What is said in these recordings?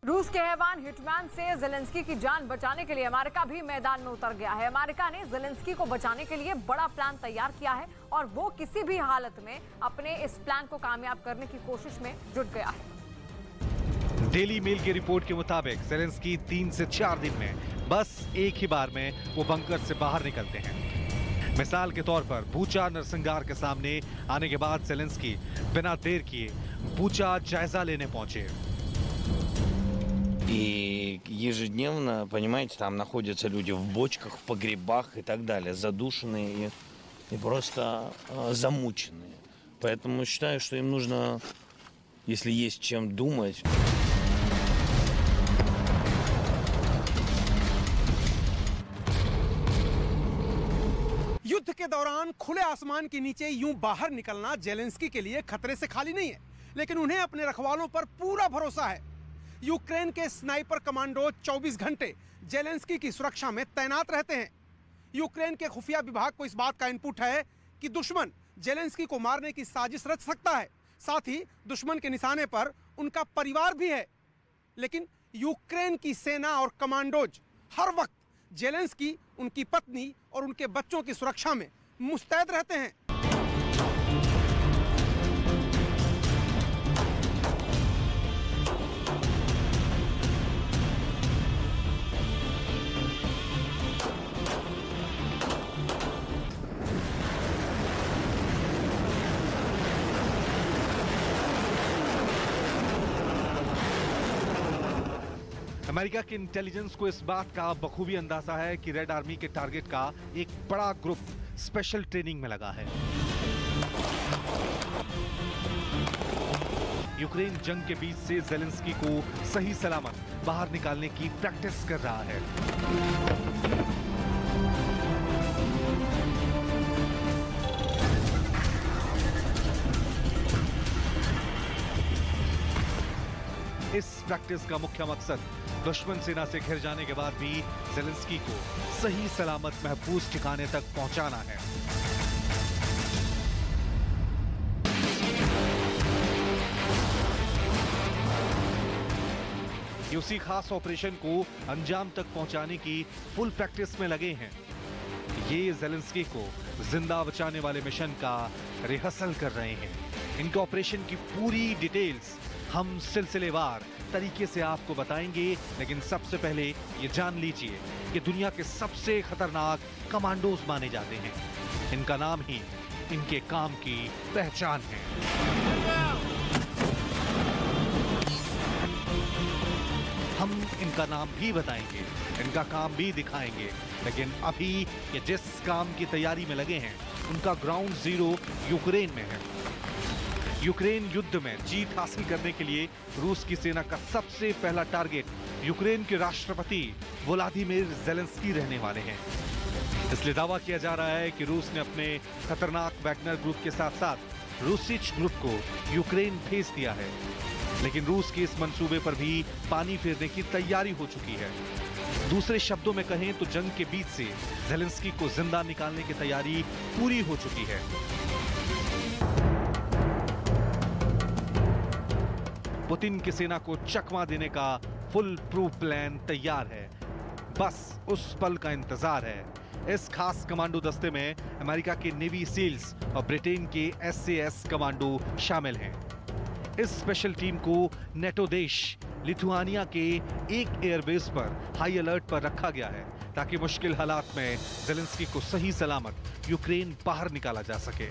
रूस के हैवान हिटमैन से ज़ेलेंस्की की जान बचाने के लिए अमेरिका भी मैदान में उतर गया है। अमेरिका ने ज़ेलेंस्की को बचाने के लिए बड़ा प्लान तैयार किया है और वो किसी भी हालत में अपने इस प्लान को कामयाब करने की कोशिश में जुट गया है। डेली मेल की रिपोर्ट के मुताबिक ज़ेलेंस्की 3 से 4 दिन में बस एक ही बार में वो बंकर से बाहर निकलते हैं। मिसाल के तौर पर बूचा नरसंहार के सामने आने के बाद ज़ेलेंस्की बिना देर किए बूचा जायजा लेने पहुंचे। И ежедневно, понимаете, там находятся люди в бочках, в погребах и так далее, задушенные и просто замученные. Поэтому считаю, что им нужно, если есть чем думать. युद्ध के दौरान खुले आसमान के नीचे यूं बाहर निकलना ज़ेलेंस्की के लिए खतरे से खाली नहीं है, लेकिन उन्हें अपने रखवालों पर पूरा भरोसा है। यूक्रेन के स्नाइपर कमांडो 24 घंटे ज़ेलेंस्की की सुरक्षा में तैनात रहते हैं। यूक्रेन के खुफिया विभाग को इस बात का इनपुट है कि दुश्मन ज़ेलेंस्की को मारने की साजिश रच सकता है, साथ ही दुश्मन के निशाने पर उनका परिवार भी है। लेकिन यूक्रेन की सेना और कमांडोज हर वक्त ज़ेलेंस्की, उनकी पत्नी और उनके बच्चों की सुरक्षा में मुस्तैद रहते हैं। अमेरिका के इंटेलिजेंस को इस बात का बखूबी अंदाजा है कि रेड आर्मी के टारगेट का एक बड़ा ग्रुप स्पेशल ट्रेनिंग में लगा है। यूक्रेन जंग के बीच से ज़ेलेंस्की को सही सलामत बाहर निकालने की प्रैक्टिस कर रहा है। इस प्रैक्टिस का मुख्य मकसद दुश्मन सेना से घिर जाने के बाद भी ज़ेलेंस्की को सही सलामत महफूज ठिकाने तक पहुंचाना है। ये उसी खास ऑपरेशन को अंजाम तक पहुंचाने की फुल प्रैक्टिस में लगे हैं। ये ज़ेलेंस्की को जिंदा बचाने वाले मिशन का रिहर्सल कर रहे हैं। इनके ऑपरेशन की पूरी डिटेल्स हम सिलसिलेवार तरीके से आपको बताएंगे, लेकिन सबसे पहले ये जान लीजिए कि दुनिया के सबसे खतरनाक कमांडोज माने जाते हैं। इनका नाम ही इनके काम की पहचान है। हम इनका नाम भी बताएंगे, इनका काम भी दिखाएंगे, लेकिन अभी ये जिस काम की तैयारी में लगे हैं उनका ग्राउंड जीरो यूक्रेन में है। यूक्रेन युद्ध में जीत हासिल करने के लिए रूस की सेना का सबसे पहला टारगेट यूक्रेन के राष्ट्रपति व्लादिमीर ज़ेलेंस्की रहने वाले हैं। इसलिए दावा किया जा रहा है कि रूस ने अपने खतरनाक वैगनर ग्रुप के साथ साथ रूसिच ग्रुप को यूक्रेन भेज दिया है, लेकिन रूस के इस मंसूबे पर भी पानी फेरने की तैयारी हो चुकी है। दूसरे शब्दों में कहें तो जंग के बीच से ज़ेलेंस्की को जिंदा निकालने की तैयारी पूरी हो चुकी है। पुतिन की सेना को चकमा देने का फुल प्रूफ प्लान तैयार है, बस उस पल का इंतजार है। इस खास कमांडो दस्ते में अमेरिका के नेवी सील्स और ब्रिटेन के SAS कमांडो शामिल हैं। इस स्पेशल टीम को नेटो देश लिथुआनिया के एक एयरबेस पर हाई अलर्ट पर रखा गया है ताकि मुश्किल हालात में ज़ेलेंस्की को सही सलामत यूक्रेन बाहर निकाला जा सके।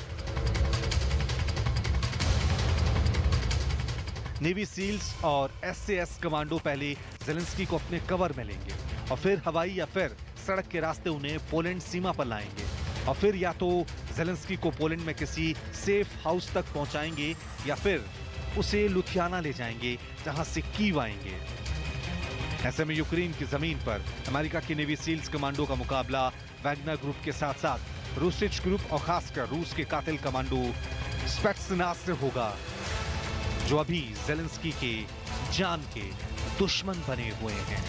नेवी सील्स और SAS कमांडो पहले ज़ेलेंस्की को अपने कवर में लेंगे और फिर हवाई या फिर सड़क के रास्ते उन्हें पोलैंड सीमा पर लाएंगे और फिर या तो ज़ेलेंस्की को पोलैंड में किसी सेफ हाउस तक पहुंचाएंगे या फिर उसे लुधियाना ले जाएंगे जहां से कीव आएंगे। ऐसे में यूक्रेन की जमीन पर अमेरिका की नेवी सील्स कमांडो का मुकाबला वैगनर ग्रुप के साथ साथ रूसिच ग्रुप और खासकर रूस के कातिल कमांडो स्पेट्सनाज़ से होगा, जो अभी ज़ेलेंस्की के जान के दुश्मन बने हुए हैं।